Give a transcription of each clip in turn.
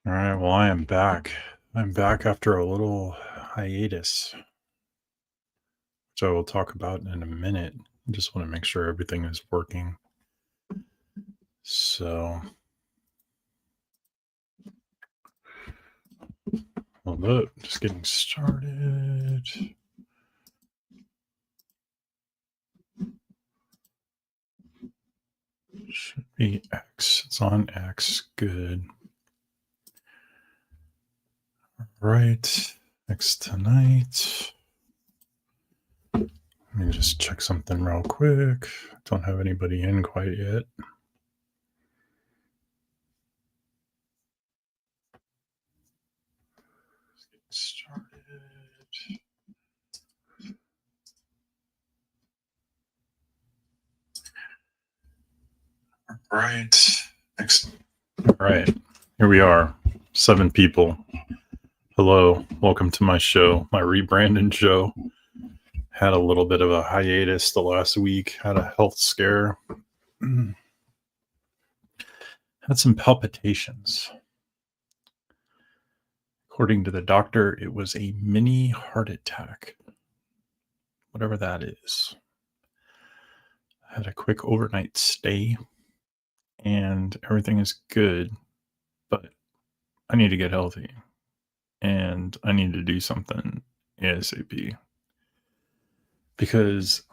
All right, well, I am back. I'm back after a little hiatus, which I will talk about in a minute. I just want to make sure everything is working. So, hold up, just getting started. Should be X. It's on X. Good. All right. X tonight. Let me just check something real quick. Don't have anybody in quite yet. Let's get started. All right. Next. All right. Here we are. 7 people. Hello. Welcome to my show, my rebranding show. Had a little bit of a hiatus the last week. Had a health scare. Had some palpitations. According to the doctor, it was a mini heart attack. Whatever that is. Had a quick overnight stay and everything is good, but I need to get healthy and I need to do something ASAP because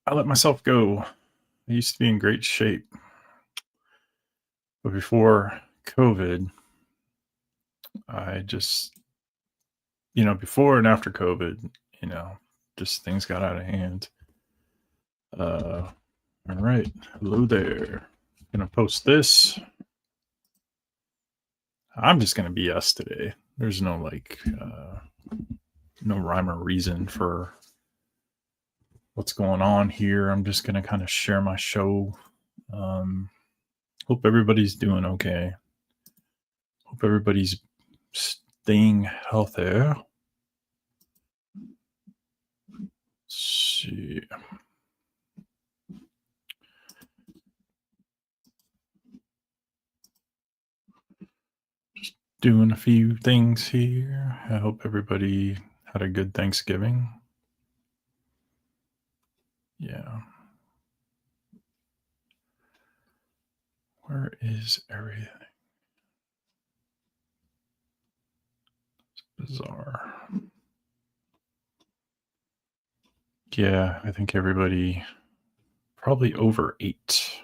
I let myself go. I used to be in great shape, but before COVID, I just, before and after COVID, just things got out of hand. All right. Hello there. Gonna post this. I'm just gonna BS today. There's no no rhyme or reason for what's going on here. I'm just gonna kind of share my show. Hope everybody's doing okay. Hope everybody's staying healthy. Let's see. Just doing a few things here. I hope everybody had a good Thanksgiving. Yeah. Where is everything? It's bizarre. Yeah, I think everybody probably overate.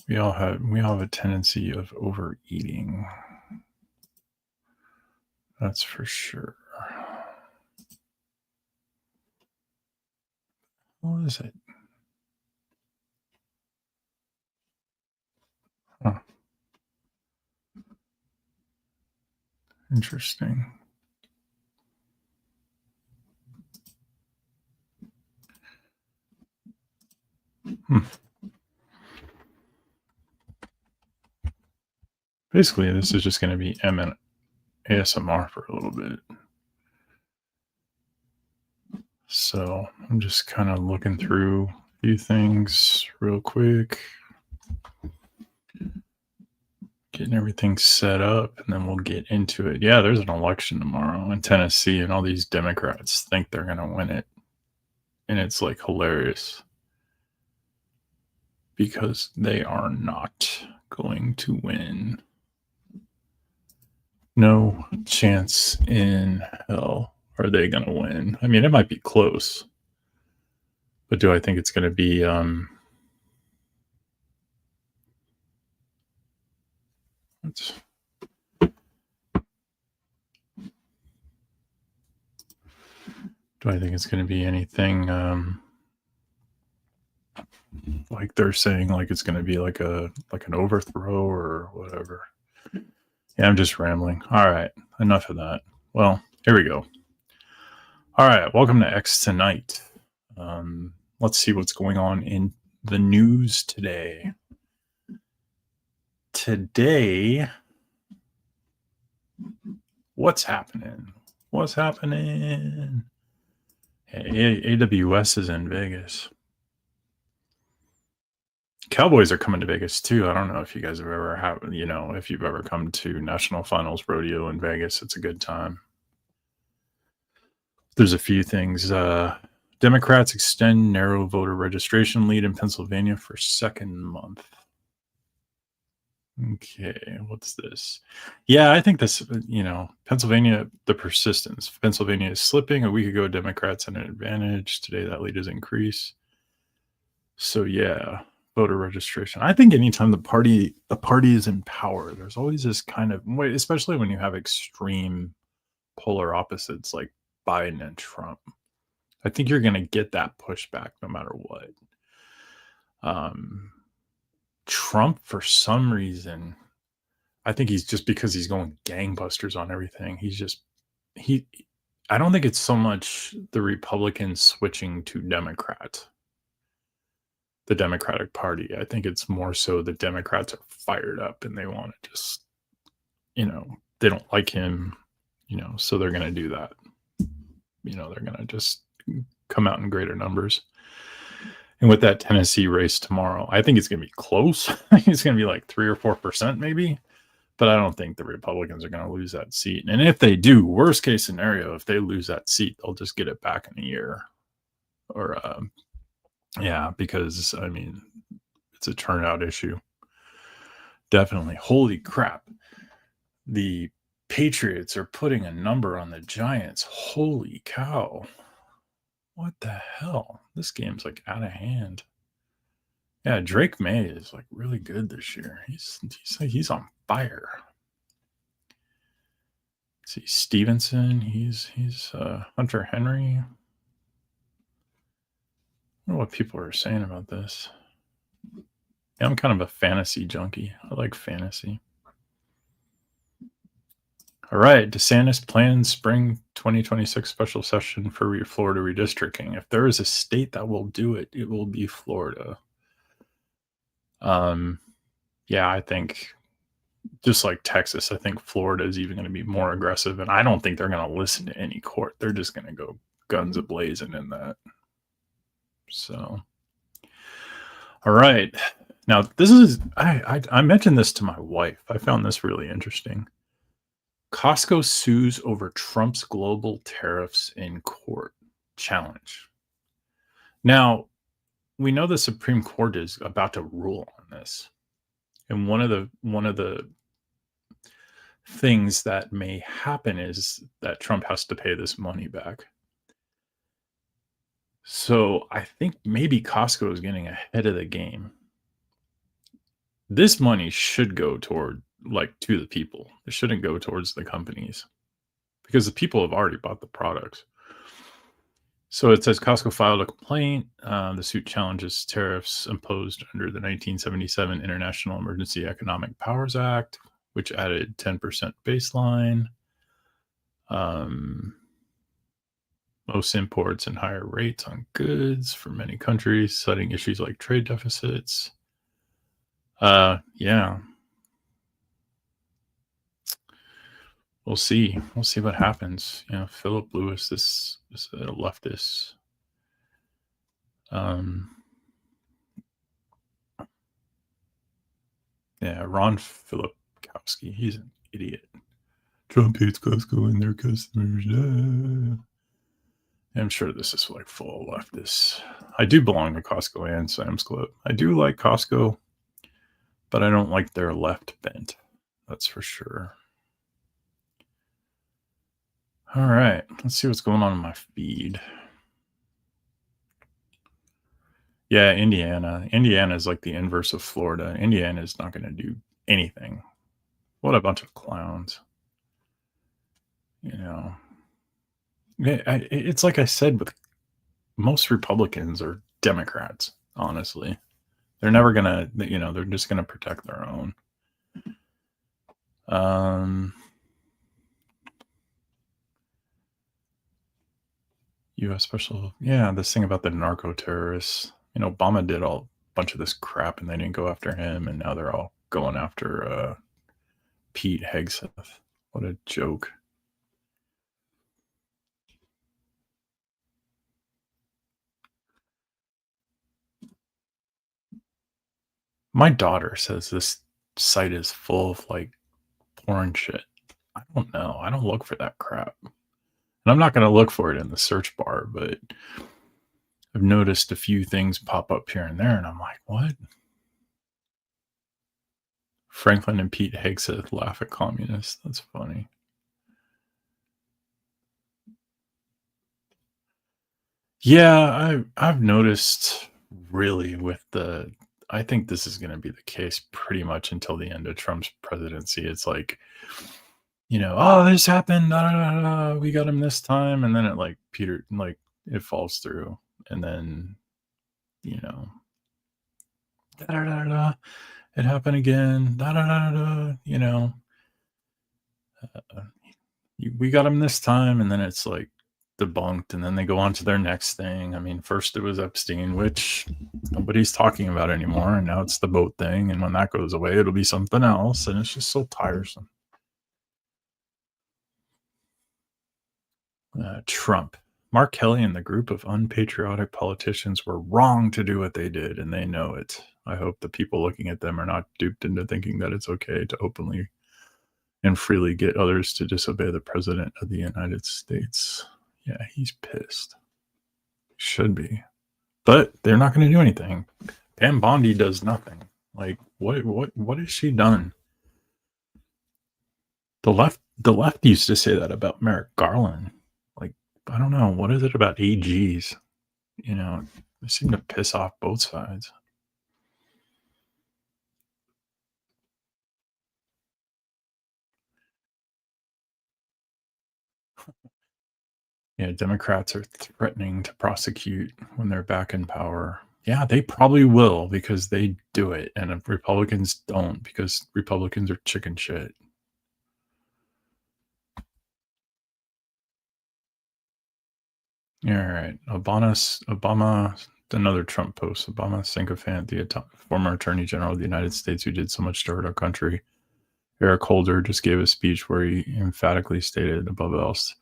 We all have a tendency of overeating. That's for sure. What is it? Huh. Interesting. Basically, this is just going to be M and ASMR for a little bit. So I'm just kind of looking through a few things real quick. Getting everything set up, and then we'll get into it. Yeah, there's an election tomorrow in Tennessee, and all these Democrats think they're going to win it. And it's like hilarious because they are not going to win. No chance in hell are they going to win. I mean, it might be close, but do I think it's going to be do I think it's going to be anything like they're saying, like it's going to be like an overthrow or whatever? Yeah, I'm just rambling. All right, enough of that. Well, here we go. All right, welcome to X Tonight. Let's see what's going on in the news today. What's happening? Hey, AWS is in Vegas. Cowboys are coming to Vegas too. I don't know if you guys have ever if you've ever come to National Finals Rodeo in Vegas. It's a good time. There's a few things. Democrats extend narrow voter registration lead in Pennsylvania for second month. Okay, what's this? Yeah, I think this, Pennsylvania, the persistence. Pennsylvania is slipping. A week ago, Democrats had an advantage. Today, that lead has increased. So, yeah, voter registration. I think anytime a party is in power, there's always this kind of way, especially when you have extreme polar opposites like Biden and Trump. I think you're going to get that pushback no matter what. Um, Trump, for some reason, I think he's just because he's going gangbusters on everything. He I don't think it's so much the Republicans switching to Democrat, the Democratic Party. I think it's more so the Democrats are fired up and they want to just, they don't like him, so they're going to do that. They're going to just come out in greater numbers. And with that Tennessee race tomorrow, I think it's going to be close. I think it's going to be like 3 or 4% maybe. But I don't think the Republicans are going to lose that seat. And if they do, worst case scenario, if they lose that seat, they'll just get it back in a year. Or, because, it's a turnout issue. Definitely. Holy crap. The Patriots are putting a number on the Giants. Holy cow. What the hell? This game's like out of hand. Yeah, Drake May is like really good this year. He's on fire. See Stevenson, he's Hunter Henry. I don't know what people are saying about this. Yeah, I'm kind of a fantasy junkie. I like fantasy. All right, DeSantis plans spring 2026 special session for Florida redistricting. If there is a state that will do it, it will be Florida. Yeah, I think just like Texas, I think Florida is even going to be more aggressive, and I don't think they're going to listen to any court. They're just going to go guns a-blazing in that. So, all right. Now, this is I mentioned this to my wife. I found this really interesting. Costco sues over Trump's global tariffs in court. Challenge. Now, we know the Supreme Court is about to rule on this. And one of the things that may happen is that Trump has to pay this money back. So I think maybe Costco is getting ahead of the game. This money should go to the people. It shouldn't go towards the companies because the people have already bought the products. So it says Costco filed a complaint. The suit challenges tariffs imposed under the 1977 International Emergency Economic Powers Act, which added 10% baseline, most imports and higher rates on goods for many countries, citing issues like trade deficits. Yeah. We'll see. We'll see what happens. Philip Lewis, this is a leftist. Yeah, Ron Filipkowski, he's an idiot. Trump hates Costco and their customers. I'm sure this is like full of leftists. I do belong to Costco and Sam's Club. I do like Costco, but I don't like their left bent. That's for sure. All right, let's see what's going on in my feed. Yeah, Indiana. Indiana is like the inverse of Florida. Indiana is not going to do anything. What a bunch of clowns. It's like I said, with most Republicans or Democrats, honestly. They're never going to, they're just going to protect their own. U.S. special, this thing about the narco terrorists. Obama did a bunch of this crap and they didn't go after him, and now they're all going after Pete Hegseth. What a joke. My daughter says this site is full of like porn shit. I don't know. I don't look for that crap. And I'm not going to look for it in the search bar, but I've noticed a few things pop up here and there, and I'm like, what? Franklin and Pete Hegseth laugh at communists. That's funny. Yeah, I've noticed really with the I think this is gonna be the case pretty much until the end of Trump's presidency. It's like, "Oh, this happened, da, da, da, da, we got him this time," and then it like it falls through, and then, you know, da, da, da, da, it happened again, da, da, da, da, uh, we got him this time, and then it's like debunked, and then they go on to their next thing. I mean, first it was Epstein, which nobody's talking about anymore, and now it's the boat thing, and when that goes away, it'll be something else, and it's just so tiresome. Trump. Mark Kelly and the group of unpatriotic politicians were wrong to do what they did, and they know it. I hope the people looking at them are not duped into thinking that it's okay to openly and freely get others to disobey the president of the United States. Yeah, he's pissed. Should be. But they're not going to do anything. Pam Bondi does nothing. Like what has she done? The left used to say that about Merrick Garland. Like, I don't know, what is it about AGs? They seem to piss off both sides. Yeah, Democrats are threatening to prosecute when they're back in power. Yeah, they probably will because they do it, and if Republicans don't because Republicans are chicken shit. Yeah, all right. Obama, another Trump post. Obama sycophant, former Attorney General of the United States who did so much to hurt our country. Eric Holder just gave a speech where he emphatically stated, above else,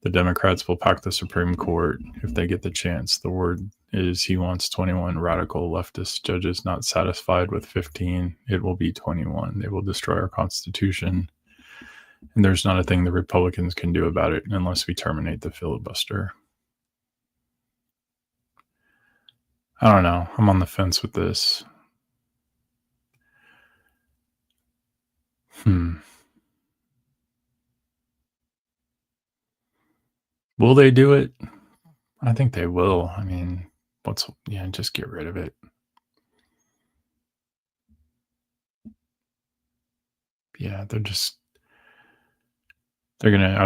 the Democrats will pack the Supreme Court if they get the chance. The word is he wants 21 radical leftist judges not satisfied with 15. It will be 21. They will destroy our Constitution. And there's not a thing the Republicans can do about it unless we terminate the filibuster. I don't know. I'm on the fence with this. Will they do it? I think they will. I mean, just get rid of it. Yeah, are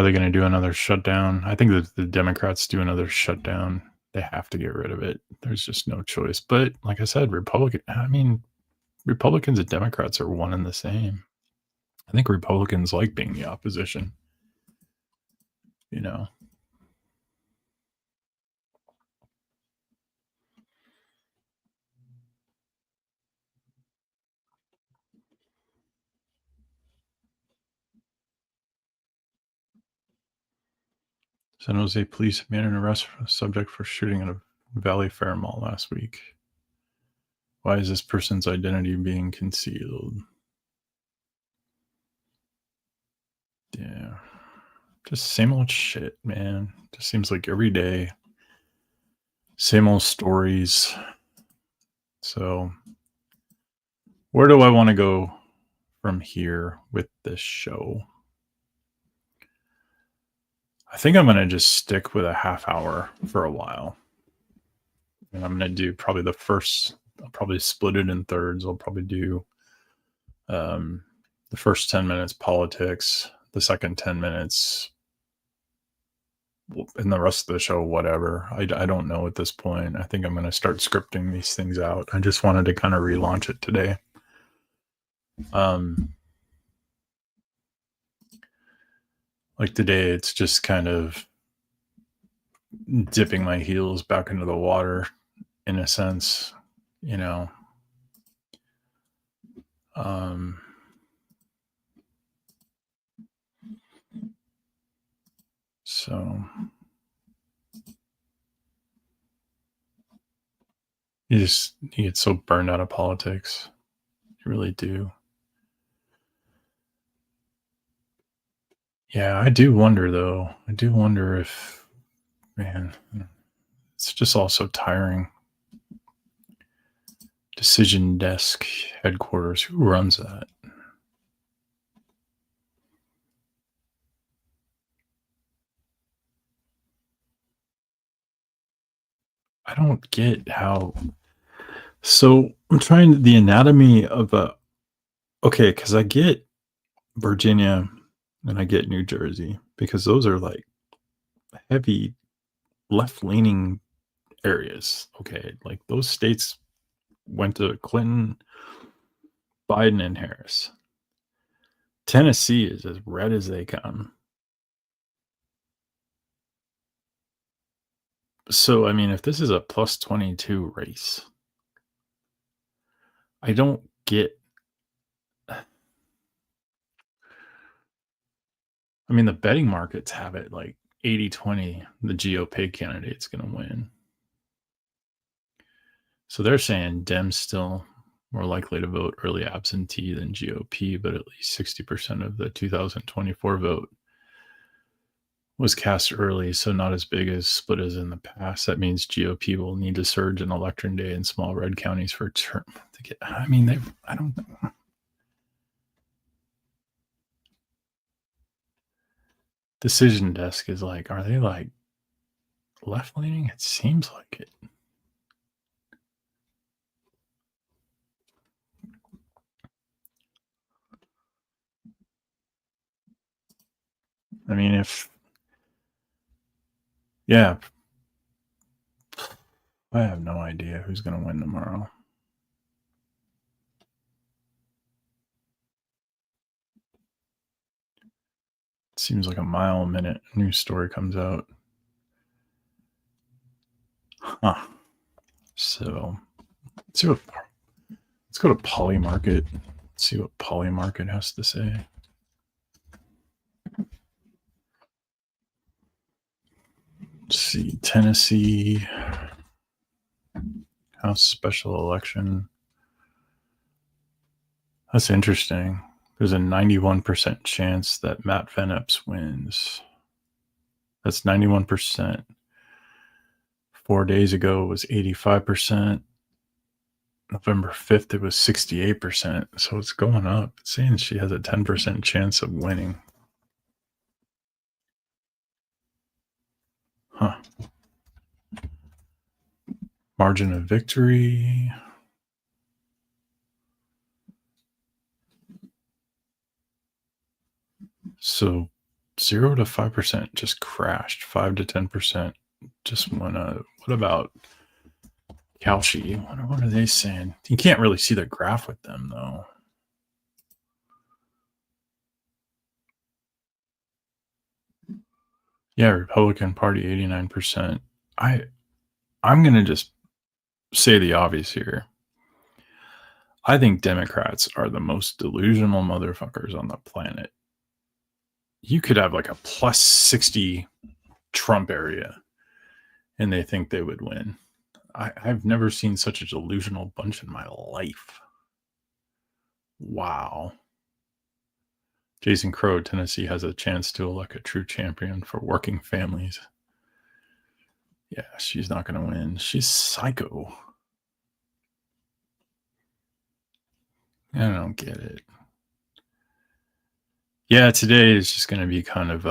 they gonna do another shutdown? I think that the Democrats do another shutdown. They have to get rid of it. There's just no choice. But like I said, Republicans and Democrats are one and the same. I think Republicans like being the opposition. You know. San Jose police made an arrest for a subject for shooting at a Valley Fair mall last week. Why is this person's identity being concealed? Yeah. Just same old shit, man. Just seems like every day, same old stories. So, where do I want to go from here with this show? I think I'm going to just stick with a half hour for a while. And I'm going to do probably I'll probably split it in thirds. I'll probably do the first 10 minutes politics, the second 10 minutes, and the rest of the show, whatever. I don't know at this point. I think I'm going to start scripting these things out. I just wanted to kind of relaunch it today. Like today, it's just kind of dipping my heels back into the water in a sense, you know. So you get so burned out of politics. You really do. Yeah, I do wonder though. I do wonder if, man, it's just all so tiring. Decision desk headquarters. Who runs that? I don't get how. So I'm trying the anatomy of a. Okay, because I get Virginia and I get New Jersey because those are like heavy left leaning areas. Okay, like those states went to Clinton, Biden, and Harris. Tennessee is as red as they come. So, I mean, if this is a plus 22 race, I don't get. I mean, the betting markets have it like 80-20, the GOP candidate's going to win. So they're saying Dems still more likely to vote early absentee than GOP, but at least 60% of the 2024 vote was cast early, so not as big as split as in the past. That means GOP will need to surge in election day in small red counties for term to get. I mean, I don't. Decision desk is like, are they like left leaning? It seems like it. I mean, if yeah, I have no idea who's going to win tomorrow. It seems like a mile a minute news story comes out. Huh. So let's go to Polymarket. See what Polymarket has to say. Let's see, Tennessee House special election. That's interesting. There's a 91% chance that Matt Venops wins. That's 91%. 4 days ago it was 85%. November 5th, it was 68%. So it's going up. It's saying she has a 10% chance of winning. Huh. Margin of victory. So 0 to 5% just crashed. 5 to 10% just went up. What about Kalshi? What are they saying? You can't really see the graph with them, though. Yeah, Republican Party 89%. I'm gonna just say the obvious here. I think Democrats are the most delusional motherfuckers on the planet. You could have like a plus 60 Trump area and they think they would win. I've never seen such a delusional bunch in my life. Wow. Jason Crow, Tennessee has a chance to elect a true champion for working families. Yeah, she's not going to win. She's psycho. I don't get it. Yeah, today is just going to be kind of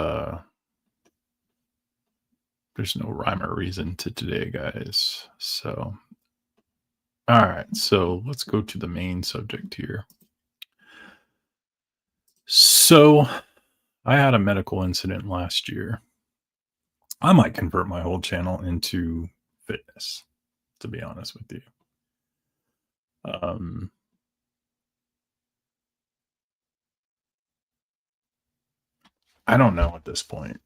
there's no rhyme or reason to today, guys. So, all right. So let's go to the main subject here. So I had a medical incident last year. I might convert my whole channel into fitness, to be honest with you. I don't know at this point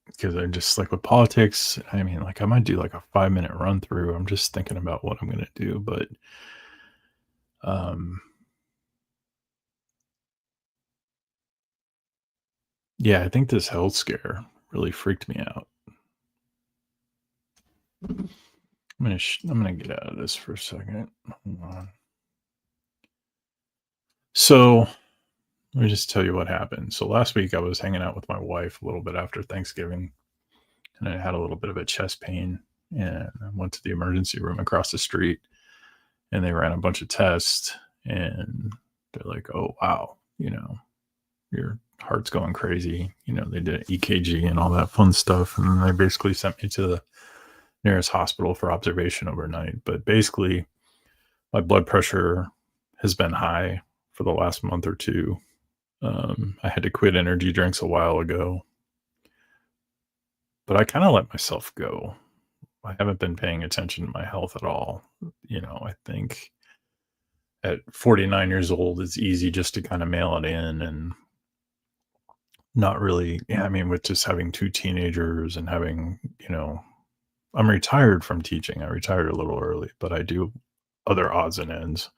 because I just like with politics. I mean, like I might do like a 5-minute run through. I'm just thinking about what I'm going to do, but yeah, I think this health scare really freaked me out. I'm gonna get out of this for a second. Hold on. So let me just tell you what happened. So last week I was hanging out with my wife a little bit after Thanksgiving, and I had a little bit of a chest pain, and I went to the emergency room across the street, and they ran a bunch of tests, and they're like, "Oh wow, your heart's going crazy." They did an EKG and all that fun stuff, and then they basically sent me to the nearest hospital for observation overnight. But basically, my blood pressure has been high for the last month or two. I had to quit energy drinks a while ago, but I kind of let myself go. I haven't been paying attention to my health at all. I think at 49 years old, it's easy just to kind of mail it in and not really. Yeah, I mean, with just having two teenagers and I'm retired from teaching. I retired a little early, but I do other odds and ends.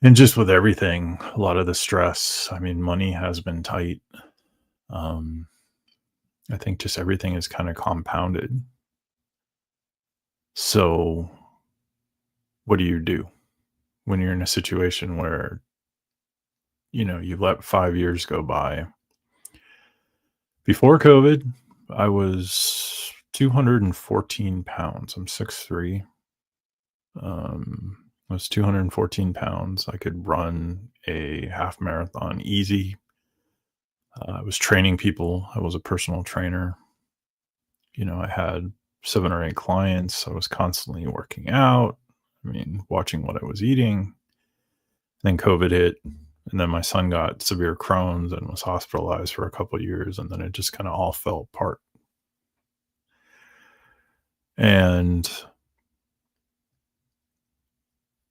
And just with everything, a lot of the stress, I mean, money has been tight. Um, I think just everything is kind of compounded. So, what do you do when you're in a situation where, you've let 5 years go by? Before COVID, I was 214 pounds. I'm 6'3". I was 214 pounds. I could run a half marathon easy. I was training people. I was a personal trainer. I had 7 or 8 clients. I was constantly working out. I mean, watching what I was eating. Then COVID hit, and then my son got severe Crohn's and was hospitalized for a couple of years, and then it just kinda all fell apart. And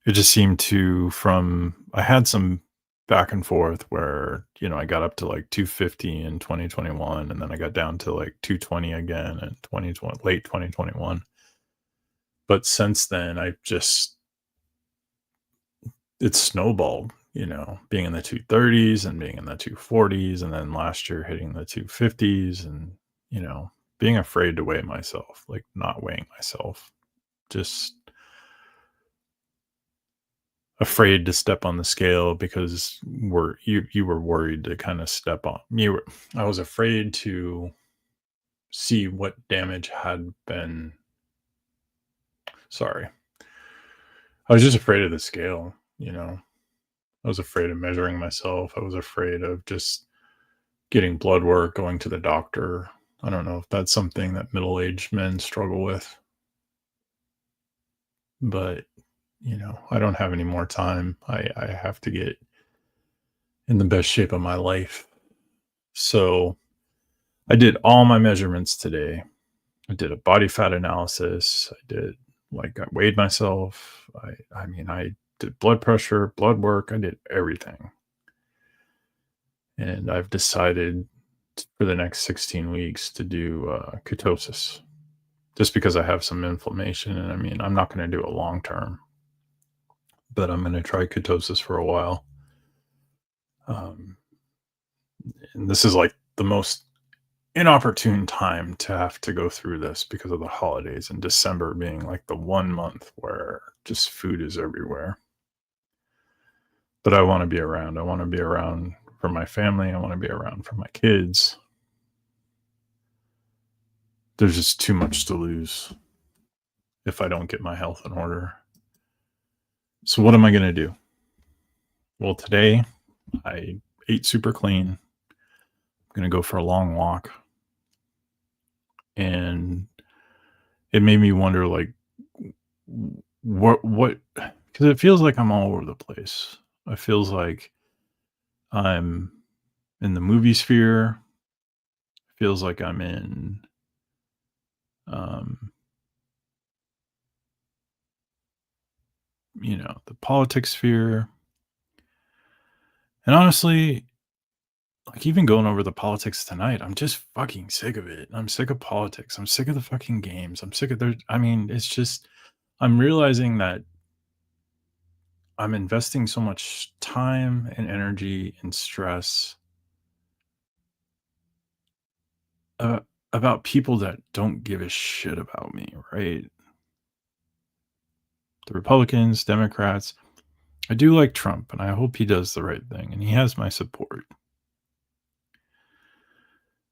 it just seemed to from I had some back and forth where, I got up to, like, 250 in 2021, and then I got down to, like, 220 again in 2020 late 2021. But since then, I've just it's snowballed, being in the 230s and being in the 240s, and then last year hitting the 250s, and, being afraid to weigh myself, like, not weighing myself, just afraid to step on the scale because you were worried to kinda step on you were I was afraid to see what damage had been sorry. I was just afraid of the scale. I was afraid of measuring myself. I was afraid of just getting blood work, going to the doctor. I don't know if that's something that middle-aged men struggle with, but, I don't have any more time. I have to get in the best shape of my life. So, I did all my measurements today. I did a body fat analysis. I weighed myself. I mean, I did blood pressure, blood work. I did everything. And I've decided for the next 16 weeks to do ketosis just because I have some inflammation. And I mean, I'm not going to do it long term, but I'm going to try ketosis for a while. Um, and this is like the most inopportune time to have to go through this because of the holidays and December being like the one month where just food is everywhere. But I want to be around. I want to be around for my family. I want to be around for my kids. There's just too much to lose if I don't get my health in order. So what am I going to do? Well, today I ate super clean. I'm going to go for a long walk. And it made me wonder, like, what, because it feels like I'm all over the place. It feels like I'm in the movie sphere. It feels like I'm in, um, the politics sphere. And honestly, like, even going over the politics tonight, I'm just fucking sick of it. I'm sick of politics. I'm sick of the fucking games. I'm sick of I mean, it's just, I'm realizing that I'm investing so much time and energy and stress uh, about people that don't give a shit about me, right? The Republicans, Democrats. I do like Trump, and I hope he does the right thing, and he has my support.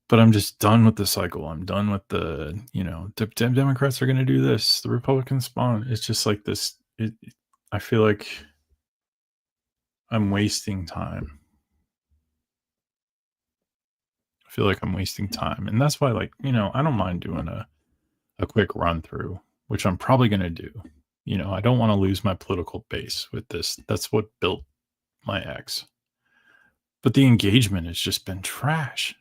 But I'm just done with the cycle. I'm done with Democrats are going to do this. The Republicans spawn. It's just like this. I feel like I'm wasting time. I feel like I'm wasting time. And that's why, like, I don't mind doing a quick run through, which I'm probably going to do. I don't want to lose my political base with this. That's what built my ex. But the engagement has just been trash.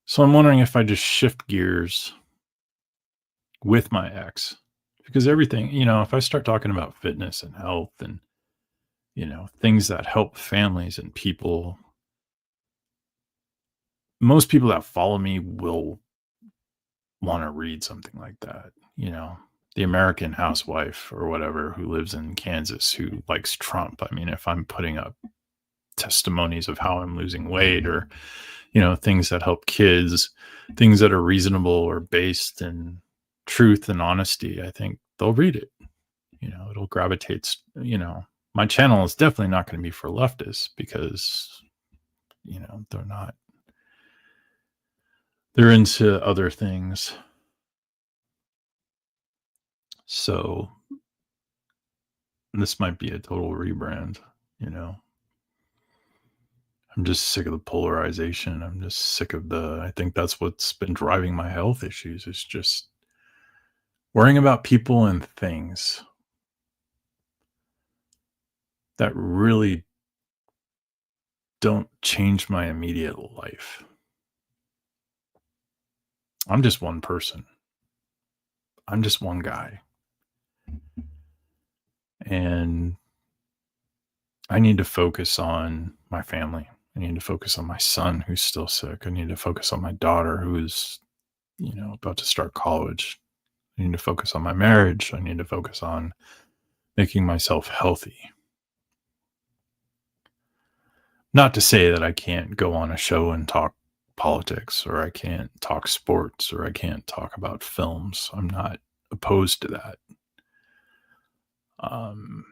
So I'm wondering if I just shift gears with my ex, because everything, if I start talking about fitness and health and, things that help families and people, most people that follow me will want to read something like that, the American housewife or whatever who lives in Kansas who likes Trump. I mean, if I'm putting up testimonies of how I'm losing weight or, things that help kids, things that are reasonable or based in truth and honesty, I think they'll read it. It'll gravitate, my channel is definitely not going to be for leftists because, they're not, they're into other things. So this might be a total rebrand, you know. I'm just sick of the polarization. I'm just sick of I think that's what's been driving my health issues is just worrying about people and things that really don't change my immediate life. I'm just one person. I'm just one guy. And I need to focus on my family. I need to focus on my son who's still sick. I need to focus on my daughter who's, about to start college. I need to focus on my marriage. I need to focus on making myself healthy. Not to say that I can't go on a show and talk politics or I can't talk sports or I can't talk about films. I'm not opposed to that. Um,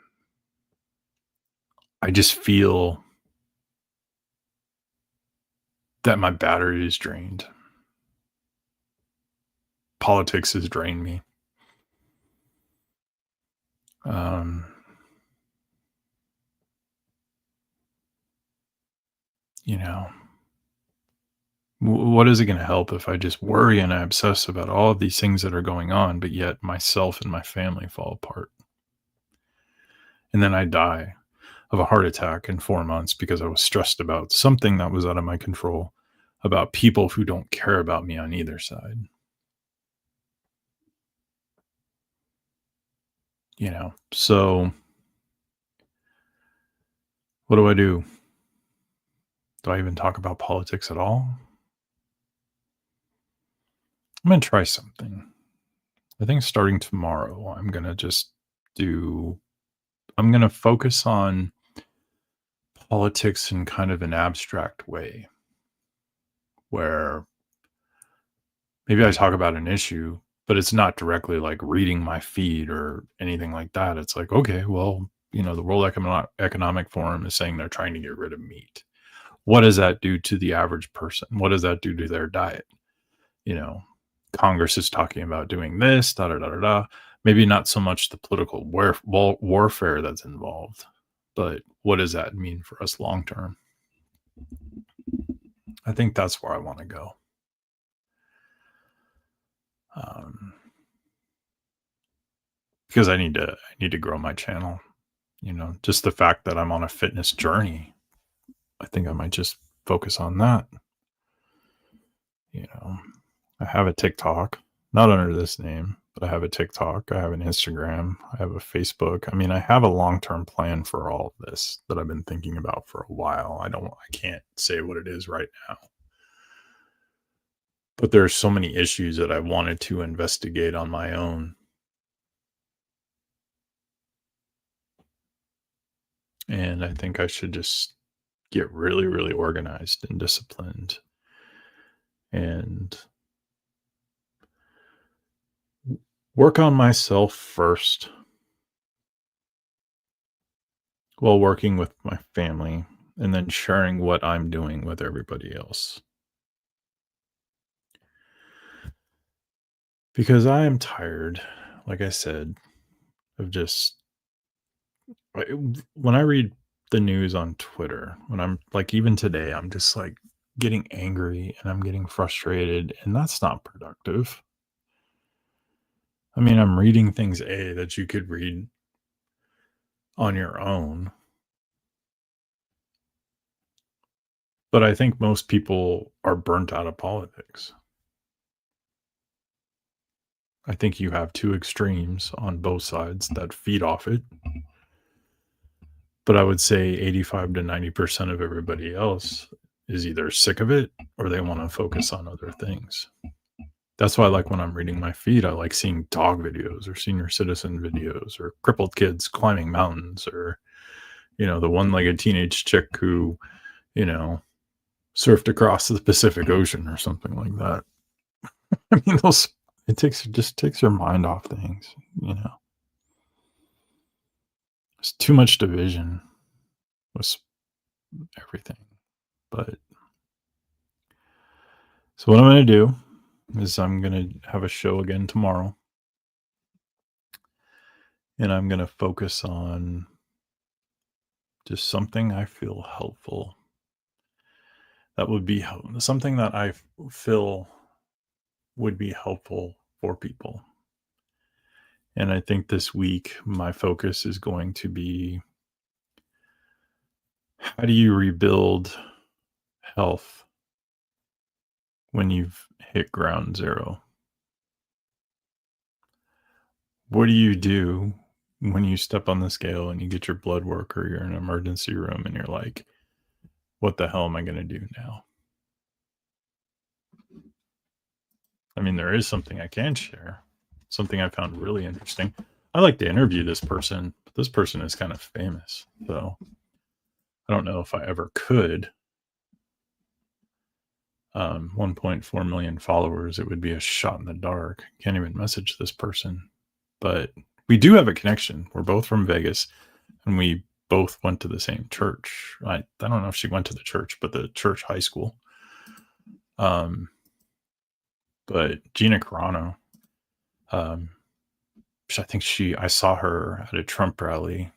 I just feel that my battery is drained. Politics has drained me. Um, you know, what is it going to help if I just worry and I obsess about all of these things that are going on, but yet myself and my family fall apart? And then I die of a heart attack in 4 months because I was stressed about something that was out of my control, about people who don't care about me on either side. So what do I do? Do I even talk about politics at all? I'm going to try something. I think starting tomorrow, do, I'm going to focus on politics in kind of an abstract way where maybe I talk about an issue, but it's not directly like reading my feed or anything like that. It's like, okay, well, the World Economic Forum is saying they're trying to get rid of meat. What does that do to the average person? What does that do to their diet? You know, Congress is talking about doing this, da da da da da. Maybe not so much the political warfare that's involved, but what does that mean for us long term? I think that's where I want to go. Um, because I need to grow my channel. Just the fact that I'm on a fitness journey, I think I might just focus on that. You know, I have a TikTok, not under this name, but I have a TikTok. I have an Instagram. I have a Facebook. I mean, I have a long-term plan for all of this that I've been thinking about for a while. I can't say what it is right now, but there's so many issues that I wanted to investigate on my own. And I think I should just get really, really organized and disciplined and work on myself first while working with my family and then sharing what I'm doing with everybody else. Because I am tired, like I said, of just when I read the news on Twitter, when I'm like, even today, I'm just like getting angry and I'm getting frustrated, and that's not productive. I mean, I'm reading things that you could read on your own, but I think most people are burnt out of politics. I think you have two extremes on both sides that feed off it, but I would say 85 to 90% of everybody else is either sick of it or they want to focus on other things. That's why, like, when I'm reading my feed, I like seeing dog videos or senior citizen videos or crippled kids climbing mountains or, the one-legged teenage chick who, you know, surfed across the Pacific Ocean or something like that. I mean, those it just takes your mind off things, you know. There's too much division with everything. But so what I'm gonna do is I'm gonna have a show again tomorrow, and I'm gonna focus on just something I feel helpful. That would be something that feel would be helpful for people. And I think this week my focus is going to be, how do you rebuild health when you've hit ground zero? What do you do when you step on the scale and you get your blood work or you're in an emergency room and you're like, what the hell am I going to do now? I mean, there is something I can share, something I found really interesting. I like to interview this person, but this person is kind of famous. So I don't know if I ever could. 1.4 million followers. It would be a shot in the dark. Can't even message this person. But we do have a connection. We're both from Vegas and we both went to the same church. I don't know if she went to the church, but the church high school. But Gina Carano, um, I saw her at a Trump rally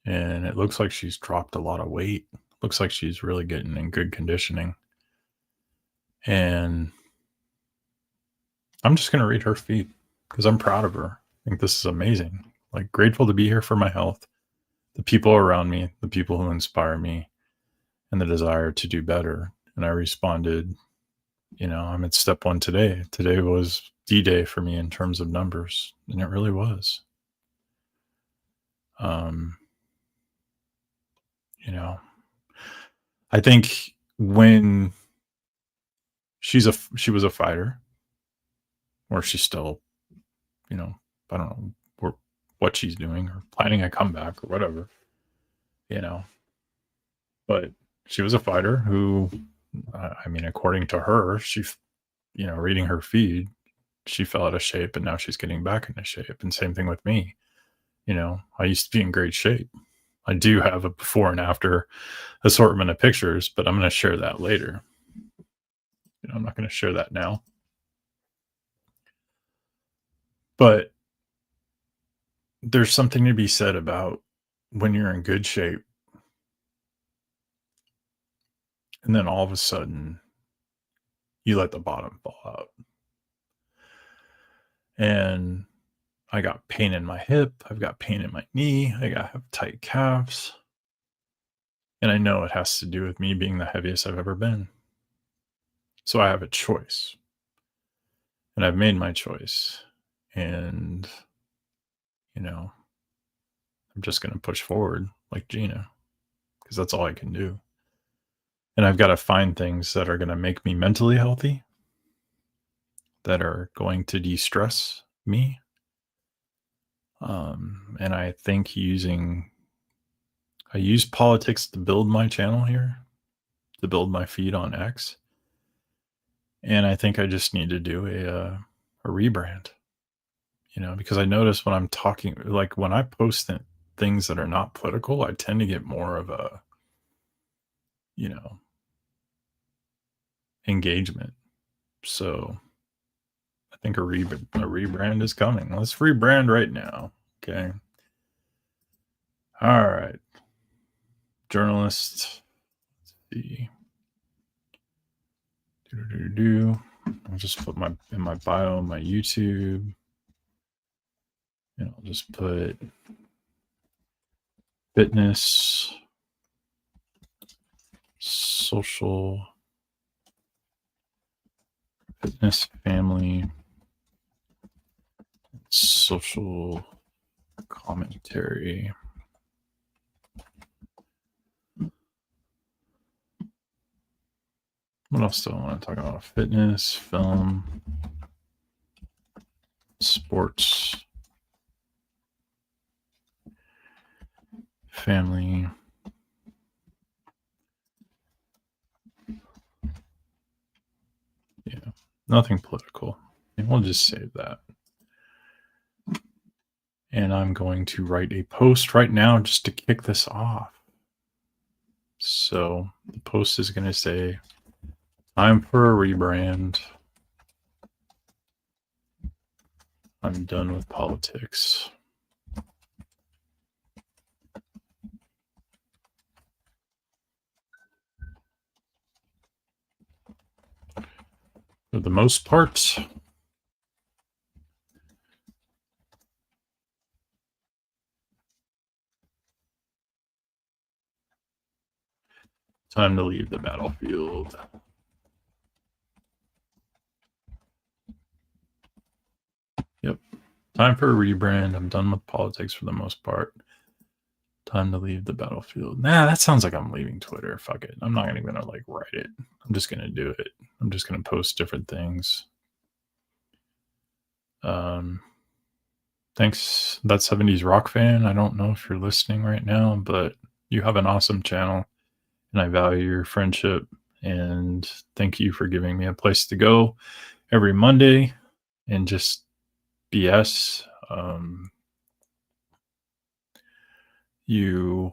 and it looks like she's dropped a lot of weight. Looks like she's really getting in good conditioning. And I'm just going to read her feed because I'm proud of her. I think this is amazing. Like, grateful to be here for my health, the people around me, the people who inspire me, and the desire to do better. And I responded, I'm at step one today. Today was D-Day for me in terms of numbers, and it really was. Um, you know, I think when she was a fighter, or she's still, I don't know what she's doing or planning a comeback or whatever, you know, but she was a fighter who, I mean, according to her, reading her feed, she fell out of shape and now she's getting back into shape. And same thing with me. I used to be in great shape. I do have a before and after assortment of pictures, but I'm going to share that later. I'm not going to share that now. But there's something to be said about when you're in good shape and then all of a sudden you let the bottom fall out. And I got pain in my hip. I've got pain in my knee. I have tight calves. And I know it has to do with me being the heaviest I've ever been. So I have a choice. And I've made my choice. And, I'm just going to push forward like Gina, because that's all I can do. And I've got to find things that are going to make me mentally healthy, that are going to de-stress me. And I think I use politics to build my channel here, to build my feed on X. And I think I just need to do a rebrand, because I notice when I'm talking, like when I post things that are not political, I tend to get more of a, you know, engagement. So I think a rebrand is coming. Let's rebrand right now. Okay. All right. Journalist. Let's see. Do. I'll just put my in my bio, my YouTube, and I'll just put fitness, social, fitness, family, social commentary. What else do I want to talk about? Fitness, film, sports, family. Yeah, nothing political. And we'll just save that. And I'm going to write a post right now just to kick this off. So the post is going to say, "Time for a rebrand. I'm done with politics." For the most part, time to leave the battlefield. Yep. Time for a rebrand. I'm done with politics for the most part. Time to leave the battlefield. Nah, that sounds like I'm leaving Twitter. Fuck it. I'm not even gonna like write it. I'm just gonna do it. I'm just gonna post different things. Thanks, that 70s rock fan. I don't know if you're listening right now, but you have an awesome channel and I value your friendship. And thank you for giving me a place to go every Monday and just BS. You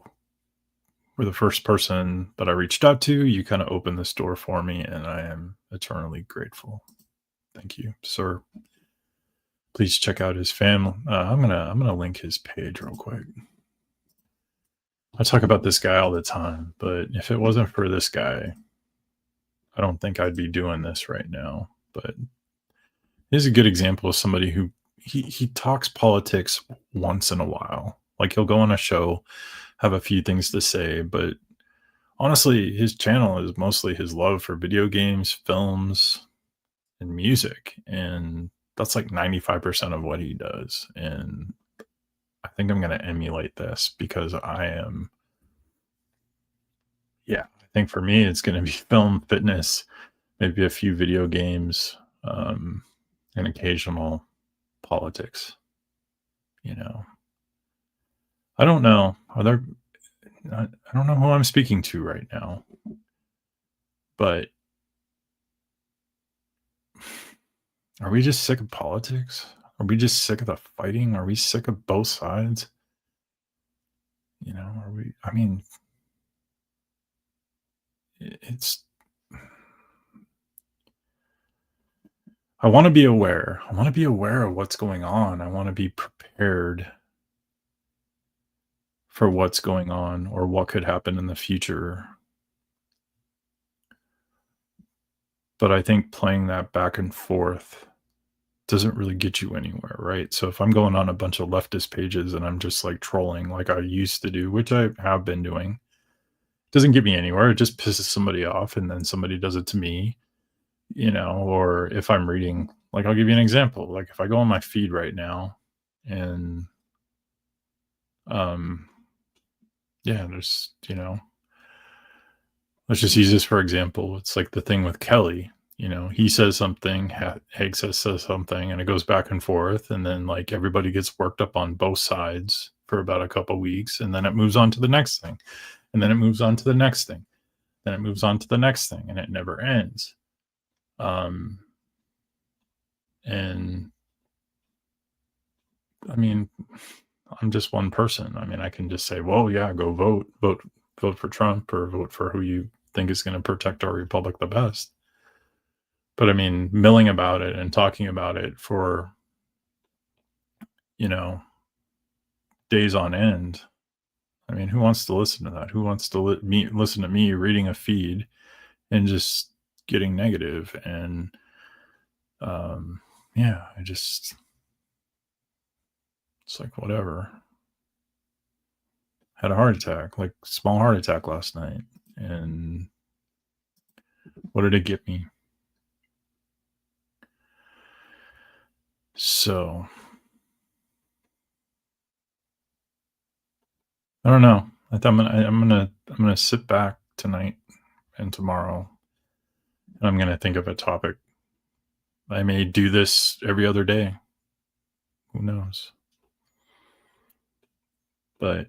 were the first person that I reached out to. You kind of opened this door for me, and I am eternally grateful. Thank you, sir. Please check out his family. I'm gonna link his page real quick. I talk about this guy all the time, but if it wasn't for this guy, I don't think I'd be doing this right now. But he's a good example of somebody who he talks politics once in a while. Like he'll go on a show, have a few things to say, but honestly, his channel is mostly his love for video games, films, and music. And that's like 95% of what he does. And I think I'm going to emulate this because I think for me, it's going to be film, fitness, maybe a few video games, and occasional politics. I don't know. I don't know who I'm speaking to right now, but are we just sick of politics? Are we just sick of the fighting? Are we sick of both sides? Are we? I mean, it's. I want to be aware. I want to be aware of what's going on. I want to be prepared for what's going on or what could happen in the future. But I think playing that back and forth doesn't really get you anywhere, right? So if I'm going on a bunch of leftist pages and I'm just like trolling like I used to do, which I have been doing, doesn't get me anywhere. It just pisses somebody off and then somebody does it to me, or if I'm reading, like I'll give you an example. Like if I go on my feed right now and there's, let's just use this for example. It's like the thing with Kelly. He says something, Haig says something, and it goes back and forth, and then like everybody gets worked up on both sides for about a couple weeks, and then it moves on to the next thing, and then it moves on to the next thing, then it moves on to the next thing, and it never ends. And I mean, I'm just one person. I mean, I can just say, well, yeah, go vote for Trump or vote for who you think is going to protect our republic the best. But I mean, milling about it and talking about it for, you know, days on end. I mean, who wants to listen to that? Who wants to listen to me reading a feed and just getting negative? And yeah, it's like whatever. Had a heart attack, like small heart attack last night. And what did it get me? So I don't know. I think I'm gonna sit back tonight and tomorrow, and I'm gonna think of a topic. I may do this every other day. Who knows? But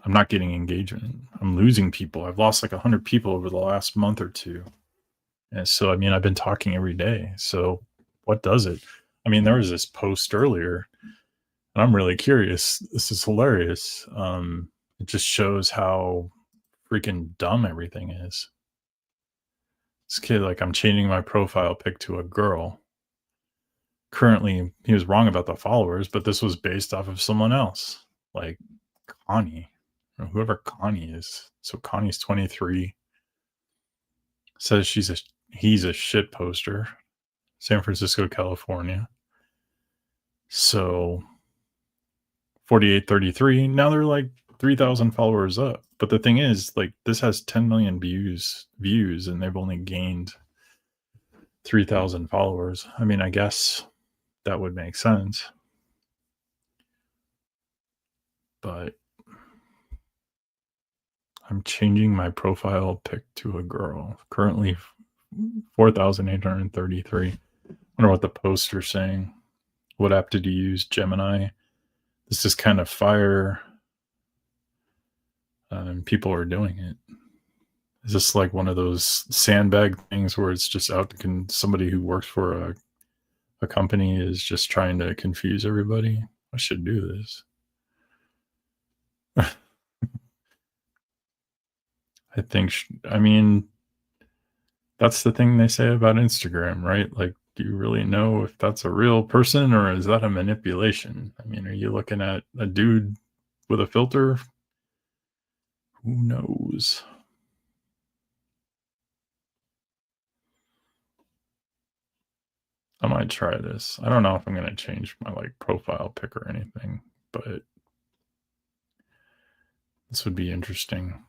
I'm not getting engagement. I'm losing people. I've lost like 100 people over the last month or two. And so, I mean, I've been talking every day. So what does it? I mean, there was this post earlier, and I'm really curious. This is hilarious. It just shows how freaking dumb everything is. This kid, like, I'm changing my profile pic to a girl. Currently, he was wrong about the followers, but this was based off of someone else, like Connie, or whoever Connie is. So Connie's 23, says he's a shit poster, San Francisco, California. So 4833, now they're like 3,000 followers up. But the thing is, like, this has 10 million views, and they've only gained 3,000 followers. I mean, I guess that would make sense. But I'm changing my profile pic to a girl. Currently 4,833. I wonder what the poster's saying. What app did you use? Gemini. This is kind of fire. And people are doing it. Is this like one of those sandbag things where it's just out? Somebody who works for a company is just trying to confuse everybody? I should do this. I mean, that's the thing they say about Instagram, right? Like, do you really know if that's a real person or is that a manipulation? I mean, are you looking at a dude with a filter? Who knows? I might try this. I don't know if I'm going to change my like profile pic or anything, but this would be interesting.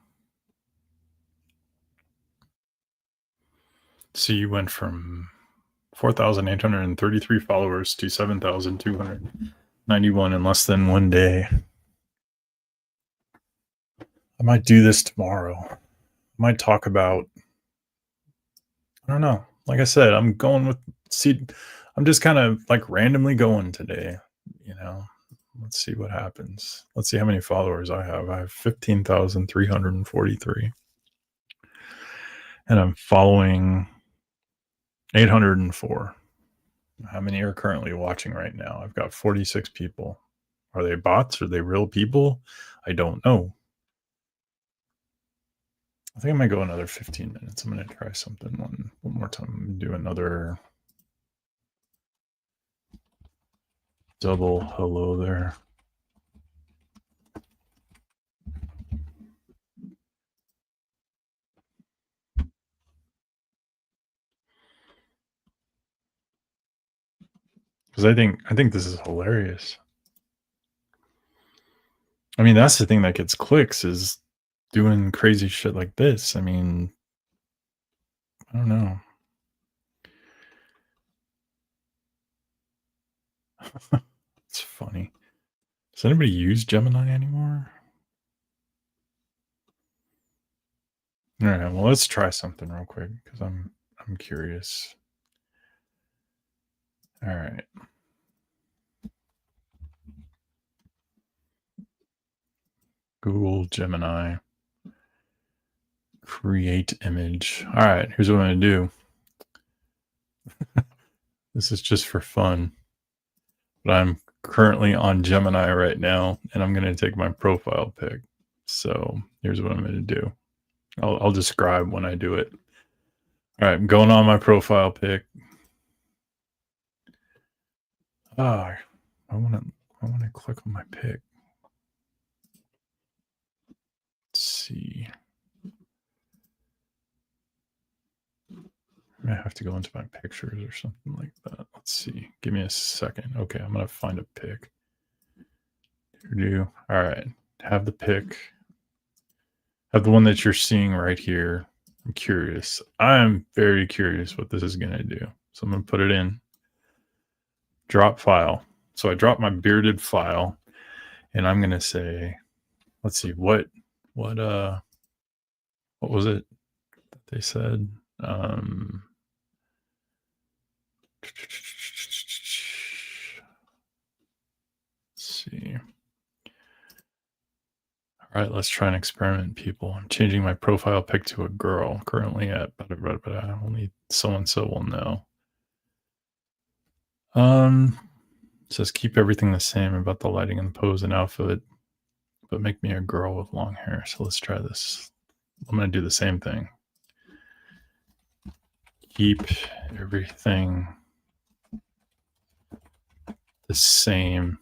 So you went from 4,833 followers to 7,291 in less than one day. I might do this tomorrow. I might talk about, I don't know. Like I said, I'm just kind of like randomly going today, you know. Let's see what happens. Let's see how many followers I have. I have 15,343. And I'm following 804. How many are currently watching right now? I've got 46 people. Are they bots? Are they real people? I don't know. I think I might go another 15 minutes. I'm going to try something one more time. Do another double hello there. Because I think this is hilarious. I mean, that's the thing that gets clicks is doing crazy shit like this. I mean, I don't know. It's funny. Does anybody use Gemini anymore? All right, well, let's try something real quick because I'm curious. All right. Google Gemini. Create image. All right, here's what I'm going to do. This is just for fun. But I'm currently on Gemini right now, and I'm going to take my profile pic. So here's what I'm going to do. I'll describe when I do it. All right, I'm going on my profile pic. I want to click on my pic. Let's see. I have to go into my pictures or something like that. Let's see. Give me a second. Okay, I'm going to find a pic. All right. Have the pic. Have the one that you're seeing right here. I'm curious. I'm very curious what this is going to do. So I'm going to put it in. Drop file. So I dropped my bearded file, and I'm going to say, let's see, what was it that they said? Let's see. All right, let's try an experiment, people. I'm changing my profile pic to a girl. Currently at only so-and-so will know. It says keep everything the same about the lighting and pose and outfit, but make me a girl with long hair. So let's try this. I'm going to do the same thing. Keep everything the same,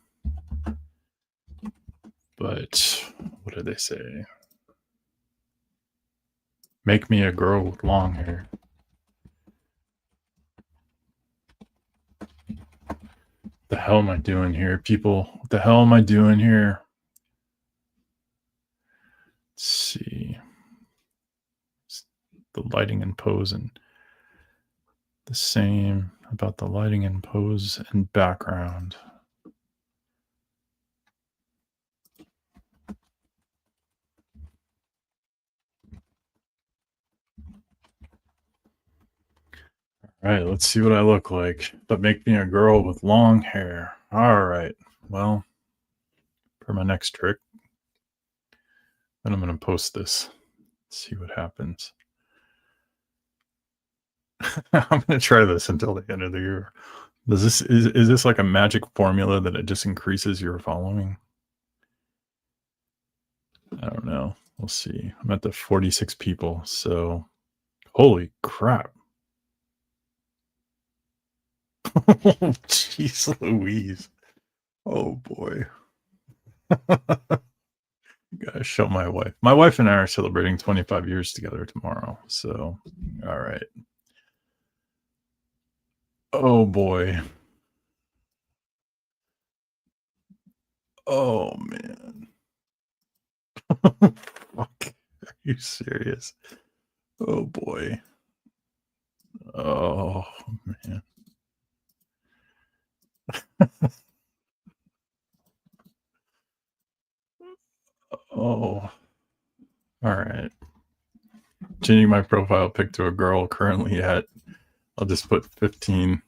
but what did they say? Make me a girl with long hair. The hell am I doing here, people? What the hell am I doing here? Let's see. The lighting and pose and the same about the lighting and pose and background. All right, let's see what I look like. But make me a girl with long hair. All right. Well, for my next trick, then I'm going to post this. See what happens. I'm going to try this until the end of the year. Is this like a magic formula that it just increases your following? I don't know. We'll see. I'm at the 46 people. So, holy crap. Jeez Louise. Oh boy. Gotta show my wife. My wife and I are celebrating 25 years together tomorrow. So, all right. Oh boy. Oh man. Fuck. Are you serious? Oh boy. Oh man. Oh. All right. Changing my profile pic to a girl currently at, I'll just put 15,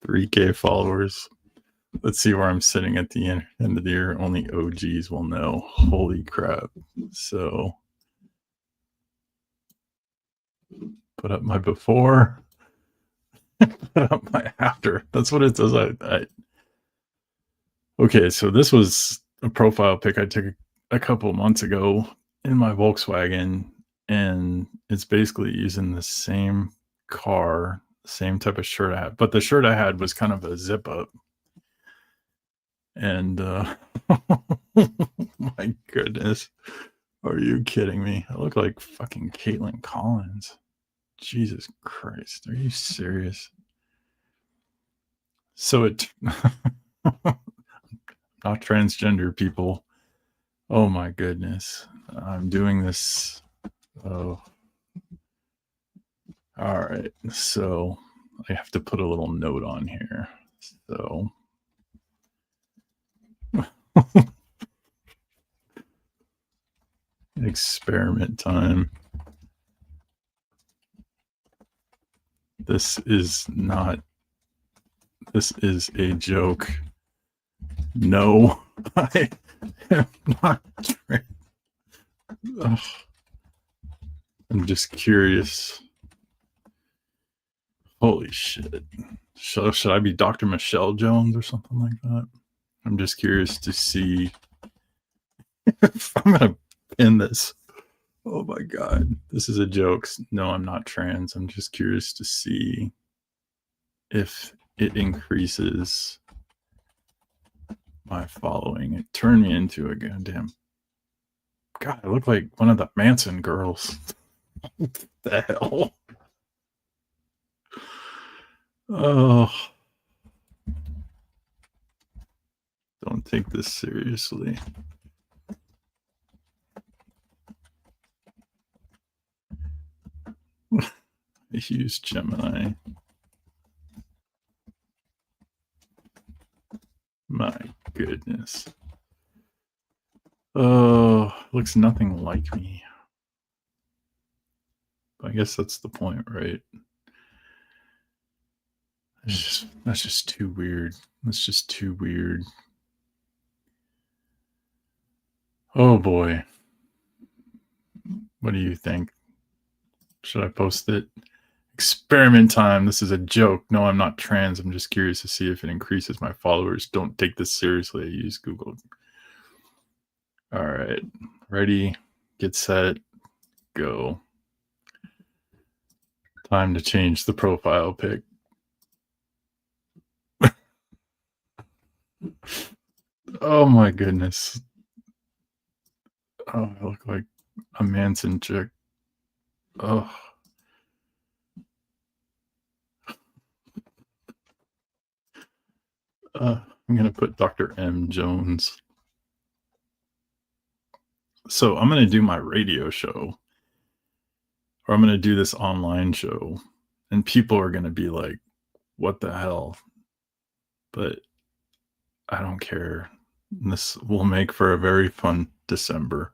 3K followers. Let's see where I'm sitting at the end of the year. Only OGs will know. Holy crap. So put up my before, put up my after. That's what it does. Okay, so this was a profile pic I took a couple of months ago in my Volkswagen, and it's basically using the same car, same type of shirt I had, but the shirt I had was kind of a zip up. And my goodness, are you kidding me? I look like fucking Caitlin Collins. Jesus Christ, are you serious? So it not transgender, people. Oh my goodness, I'm doing this. Oh, all right. So I have to put a little note on here. So experiment time. This is a joke. No, I am not. I'm just curious. Holy shit. Should I be Dr. Michelle Jones or something like that? I'm just curious to see if I'm gonna pin this. Oh my god, this is a joke. No, I'm not trans. I'm just curious to see if it increases my following. It turned me into a goddamn. God, I look like one of the Manson girls. What the hell? Oh, don't take this seriously. A huge Gemini. My goodness. Oh, looks nothing like me. I guess that's the point, right? That's just too weird. That's just too weird. Oh boy. What do you think? Should I post it? Experiment time. This is a joke. No, I'm not trans. I'm just curious to see if it increases my followers. Don't take this seriously. I use Google. All right. Ready, get set, go. Time to change the profile pic. Oh my goodness. Oh, I look like a Manson chick. Oh. I'm going to put Dr. M. Jones. So I'm going to do my radio show, or I'm going to do this online show, and people are going to be like, what the hell? But I don't care. This will make for a very fun December.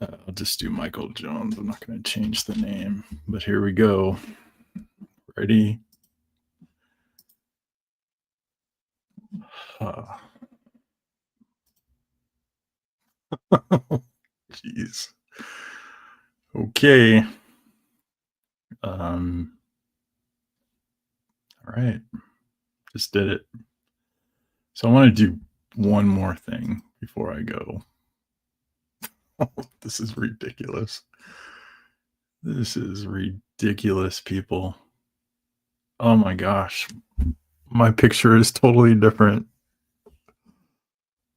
I'll just do Michael Jones. I'm not going to change the name, but here we go. Ready? Jeez. Okay. All right. Just did it. So I want to do one more thing before I go. This is ridiculous. This is ridiculous, people. Oh my gosh. My picture is totally different.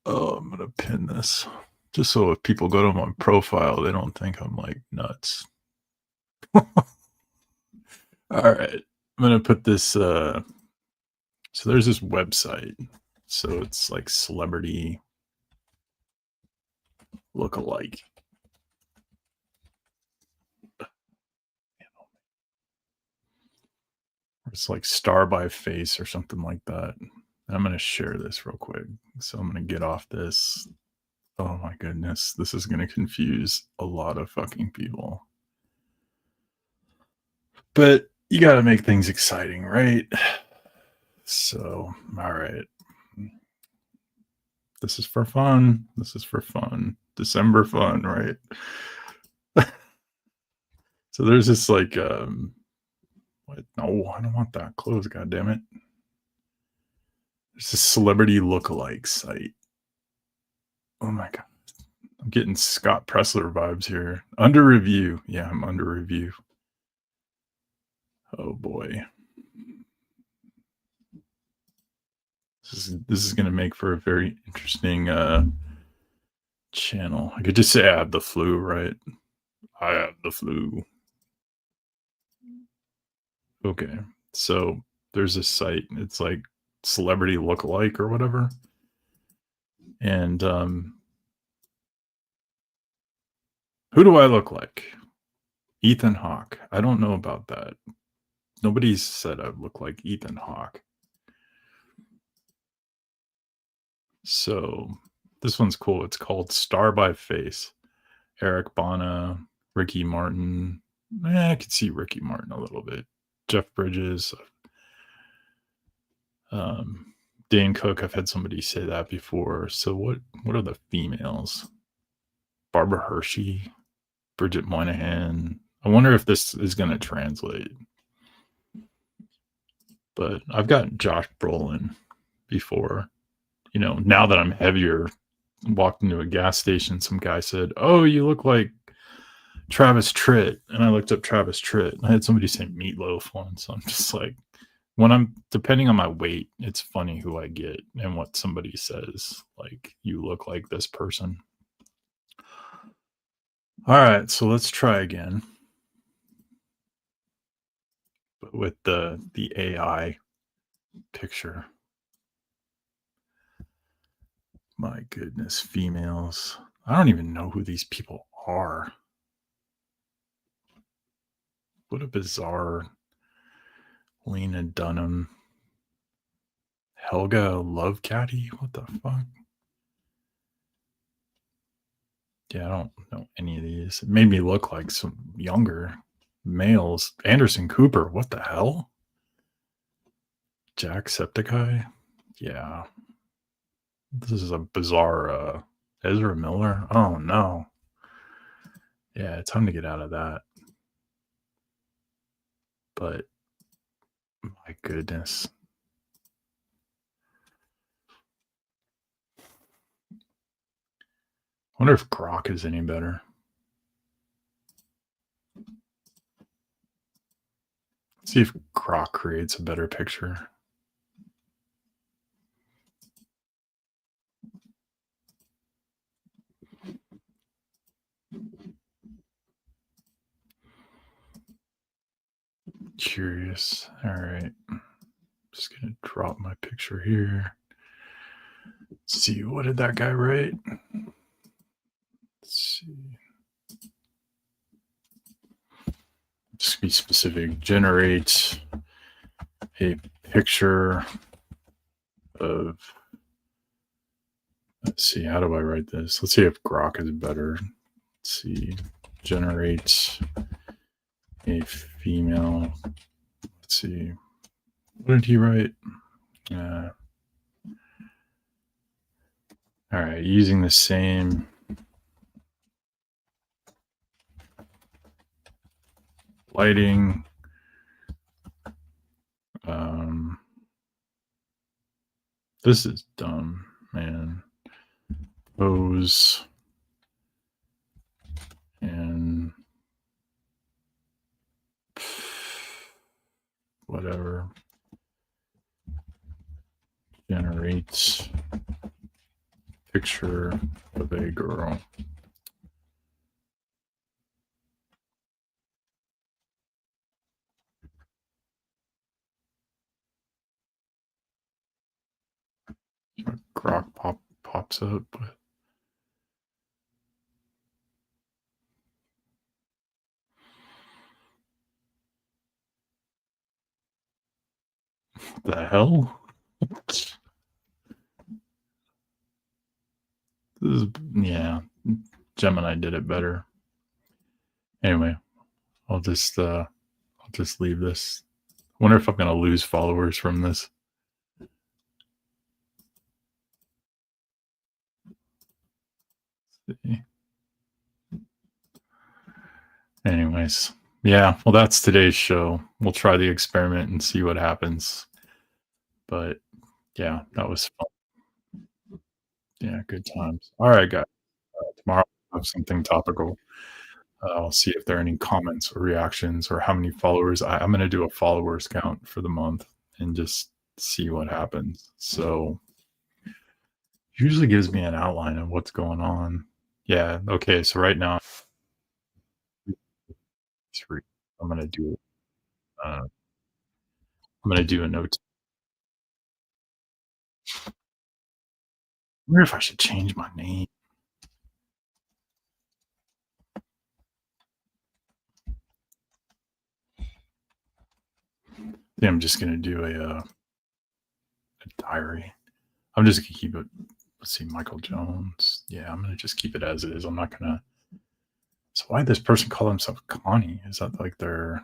Oh, I'm going to pin this just so if people go to my profile, they don't think I'm like nuts. All right. I'm going to put this. So there's this website. So it's like celebrity look-alike. It's like Star by Face or something like that. I'm going to share this real quick. So I'm going to get off this. Oh my goodness. This is going to confuse a lot of fucking people. But you got to make things exciting, right? So, all right. This is for fun. This is for fun. December fun, right? So there's this like what? No, I don't want that closed, god damn it. There's a celebrity lookalike site. Oh my god. I'm getting Scott Pressler vibes here. Under review. Yeah, I'm under review. Oh boy. This is going to make for a very interesting channel. I could just say I have the flu, right? I have the flu. Okay. So there's this site. It's like celebrity lookalike or whatever. And who do I look like? Ethan Hawke. I don't know about that. Nobody's said I look like Ethan Hawke. So this one's cool. It's called Star by Face. Eric Bana, Ricky Martin. I could see Ricky Martin a little bit. Jeff Bridges. Dane Cook. I've had somebody say that before. So what are the females? Barbara Hershey, Bridget Moynihan. I wonder if this is going to translate. But I've got Josh Brolin before. Now that I'm heavier, walked into a gas station, some guy said, "Oh, you look like Travis Tritt," and I looked up Travis Tritt. I had somebody say Meatloaf once. I'm just like, when I'm depending on my weight, it's funny who I get and what somebody says. Like, you look like this person. All right, so let's try again, but with the AI picture. My goodness, females. I don't even know who these people are. What a bizarre Lena Dunham, Helga Love Caddy. What the fuck? Yeah, I don't know any of these. It made me look like some younger males. Anderson Cooper. What the hell? Jacksepticeye. Yeah, this is a bizarre. Ezra Miller. Oh no. Yeah, it's time to get out of that. But my goodness. I wonder if Grok is any better. See if Grok creates a better picture. Curious. All right. Just gonna drop my picture here. Let's see, what did that guy write? Let's see. Just be specific. Generate a picture of. Let's see. How do I write this? Let's see if Grok is better. Let's see. Generate a female. Let's see. What did he write? All right. Using the same lighting. This is dumb, man. Pose and whatever. Generates picture of a girl. Grok pops up. The hell? This is, yeah. Gemini did it better. Anyway, I'll just leave this. Wonder if I'm gonna lose followers from this. Anyways, yeah. Well, that's today's show. We'll try the experiment and see what happens. But yeah, that was fun. Yeah, good times. All right, guys. Tomorrow I'll have something topical. I'll see if there are any comments or reactions or how many followers. I'm going to do a followers count for the month and just see what happens. So usually gives me an outline of what's going on. Yeah. Okay. So right now, 3. I'm going to do. I'm going to do a note. I wonder if I should change my name. I think I'm just going to do a diary. I'm just going to keep it. Let's see, Michael Jones. Yeah, I'm going to just keep it as it is. I'm not going to. So why did this person call himself Connie? Is that like their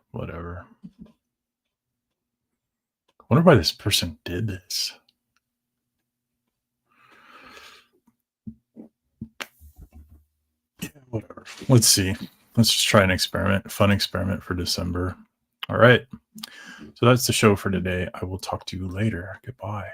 whatever? I wonder why this person did this. Yeah, whatever. Let's see. let's just try an experiment, fun experiment for December. All right. So that's the show for today. I will talk to you later. Goodbye.